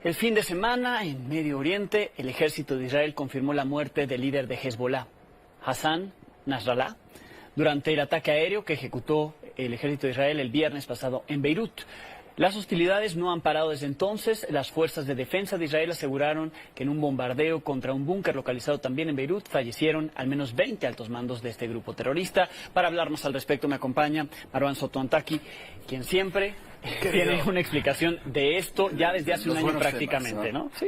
El fin de semana, en Medio Oriente, el ejército de Israel confirmó la muerte del líder de Hezbollah, Hassan Nasrallah, durante el ataque aéreo que ejecutó el ejército de Israel el viernes pasado en Beirut. Las hostilidades no han parado desde entonces. Las fuerzas de defensa de Israel aseguraron que en un bombardeo contra un búnker localizado también en Beirut fallecieron al menos 20 altos mandos de este grupo terrorista. Para hablarnos al respecto me acompaña Marwan Sotoantaki, quien siempre tiene una explicación de esto ya desde hace un año prácticamente, ¿no? Sí.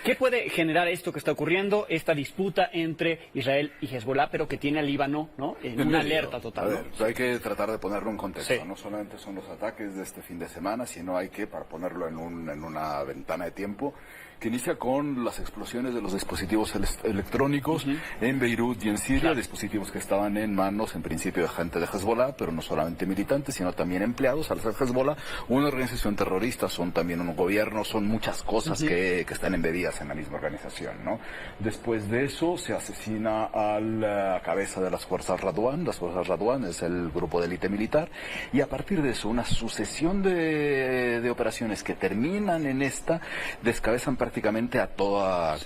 ¿Qué puede generar esto que está ocurriendo, esta disputa entre Israel y Hezbollah, pero que tiene al Líbano, ¿no?, en una alerta total? A ver, ¿no? hay que tratar de ponerlo en contexto. Sí. No solamente son los ataques de este fin de semana, sino hay que, para ponerlo en una ventana de tiempo, que inicia con las explosiones de los dispositivos electrónicos en Beirut y en Siria, Claro. dispositivos que estaban en manos, en principio, de gente de Hezbollah, pero no solamente militantes, sino también empleados. Al ser Hezbollah una organización terrorista, son también un gobierno, son muchas cosas que están embebidas en la misma organización, ¿no? Después de eso, se asesina a la cabeza de las fuerzas Radwan. Las fuerzas Radwan es el grupo de élite militar, y a partir de eso, una sucesión de operaciones que terminan en esta, descabezan prácticamente toda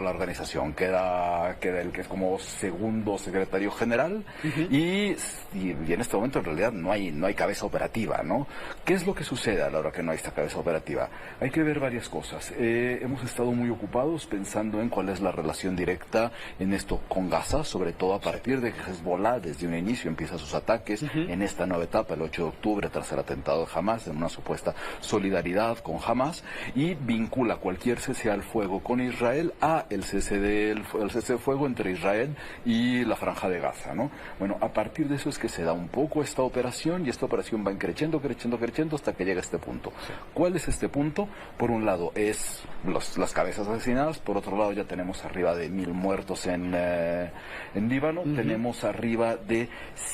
la organización. Queda el que es como segundo secretario general, y en este momento en realidad no hay cabeza operativa, ¿no? ¿Qué es lo que sucede a la hora que no hay esta cabeza operativa? Hay que ver varias cosas. Hemos estado muy ocupados pensando en cuál es la relación directa en esto con Gaza, sobre todo a partir de que Hezbollah desde un inicio empieza sus ataques en esta nueva etapa, el 8 de octubre, tras el atentado de Hamas, en una supuesta solidaridad con Hamas, y vincula cualquier cese al fuego con Israel a el cese de fuego entre Israel y la Franja de Gaza, ¿no? Bueno, a partir de eso es que se da un poco esta operación, y esta operación va creciendo hasta que llega a este punto. ¿Cuál es este punto? Por un lado es las cabezas asesinadas, por otro lado ya tenemos arriba de 1.000 muertos en Líbano, tenemos arriba de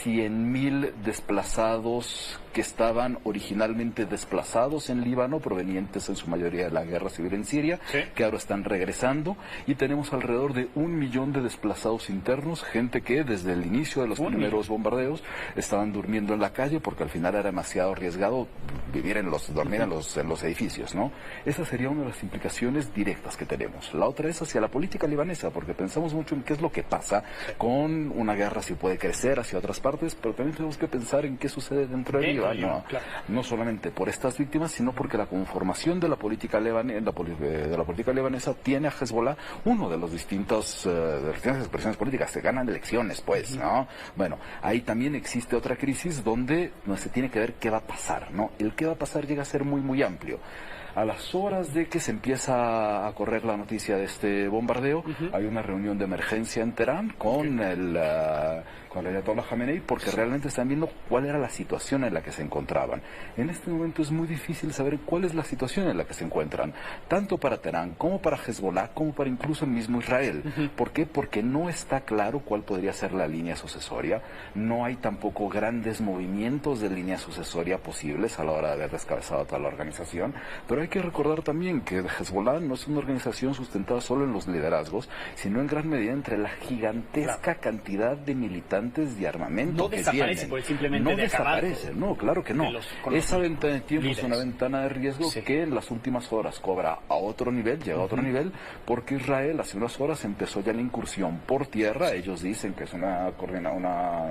100.000 desplazados que estaban originalmente desplazados en Líbano, provenientes en su mayoría de la guerra civil en Siria, que ahora están regresando, y tenemos alrededor de 1 millón de desplazados internos, gente que desde el inicio de los primeros bombardeos estaban durmiendo en la calle porque al final era demasiado arriesgado dormir en los edificios, ¿no? Esa sería una de las implicaciones directas que tenemos. La otra es hacia la política libanesa, porque pensamos mucho en qué es lo que pasa con una guerra, si puede crecer hacia otras partes, pero también tenemos que pensar en qué sucede dentro de Líbano. No solamente por estas víctimas, sino porque la conformación de la política libanesa tiene a Hezbollah uno de las distintas expresiones políticas. Se ganan elecciones, pues, ¿no? Bueno, ahí también existe otra crisis donde se tiene que ver qué va a pasar, ¿no? El qué va a pasar llega a ser muy, muy amplio. A las horas de que se empieza a correr la noticia de este bombardeo, hay una reunión de emergencia en Teherán con el Ayatollah Khamenei, porque realmente están viendo cuál era la situación en la que se encontraban. En este momento es muy difícil saber cuál es la situación en la que se encuentran, tanto para Teherán como para Hezbollah, como para incluso el mismo Israel. ¿Por qué? Porque no está claro cuál podría ser la línea sucesoria, no hay tampoco grandes movimientos de línea sucesoria posibles a la hora de haber descabezado toda la organización, pero hay que recordar también que Hezbollah no es una organización sustentada solo en los liderazgos, sino en gran medida entre la gigantesca cantidad de militantes y armamento no que desaparece tienen. Por simplemente no desaparece, no, claro que no. Esa ventana de tiempo es una ventana de riesgo que en las últimas horas cobra a otro nivel, llega a otro nivel, porque Israel hace unas horas empezó ya la incursión por tierra. Ellos dicen que es una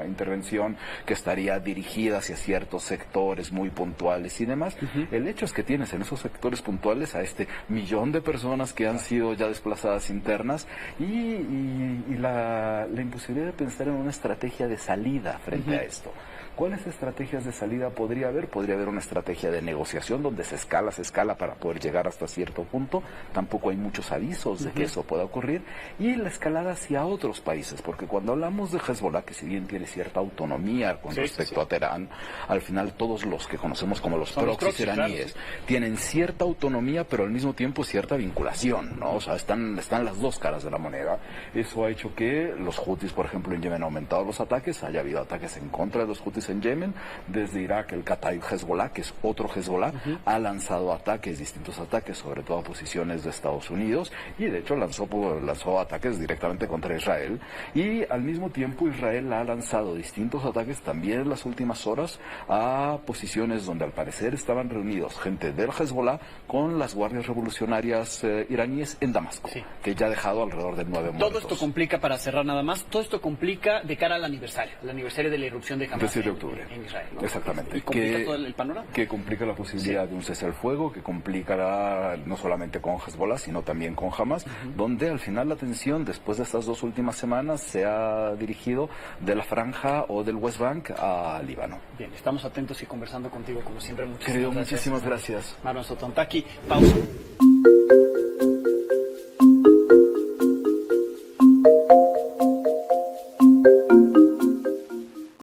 intervención que estaría dirigida hacia ciertos sectores muy puntuales y demás. El hecho es que tienes en esos sectores puntuales a este 1 millón de personas que han sido ya desplazadas internas, y la imposibilidad de pensar en una estrategia de salida frente a esto. ¿Cuáles estrategias de salida podría haber? Podría haber una estrategia de negociación donde se escala para poder llegar hasta cierto punto. Tampoco hay muchos avisos de que eso pueda ocurrir. Y la escalada hacia otros países, porque cuando hablamos de Hezbollah, que si bien tiene cierta autonomía con respecto a Teherán, al final todos los que conocemos como los proxies iraníes tienen cierta autonomía, pero al mismo tiempo cierta vinculación, ¿no? O sea, están las dos caras de la moneda. Eso ha hecho que los Houthis, por ejemplo, en Yemen han aumentado los ataques, haya habido ataques en contra de los Houthis en Yemen. Desde Irak, el Kataib Hezbollah, que es otro Hezbollah, ha lanzado distintos ataques, sobre todo a posiciones de Estados Unidos, y de hecho lanzó ataques directamente contra Israel, y al mismo tiempo Israel ha lanzado distintos ataques también en las últimas horas a posiciones donde al parecer estaban reunidos gente del Hezbollah con las guardias revolucionarias iraníes en Damasco, Sí. que ya ha dejado alrededor de 9 muertos. Todo esto complica, para cerrar nada más, todo esto complica de cara al aniversario de la irrupción de Hamas 17 de octubre. en Israel, ¿no? Exactamente. Y complica todo el panorama. Que complica la posibilidad Sí. de un cese al fuego, que complicará no solamente con Hezbollah, sino también con Hamas, donde al final la atención después de estas 2 últimas semanas se ha dirigido de la franja o del West Bank a Líbano. Bien, estamos atentos y conversando contigo como siempre. Querido, muchísimas gracias. Marwan Sotontaki, pausa.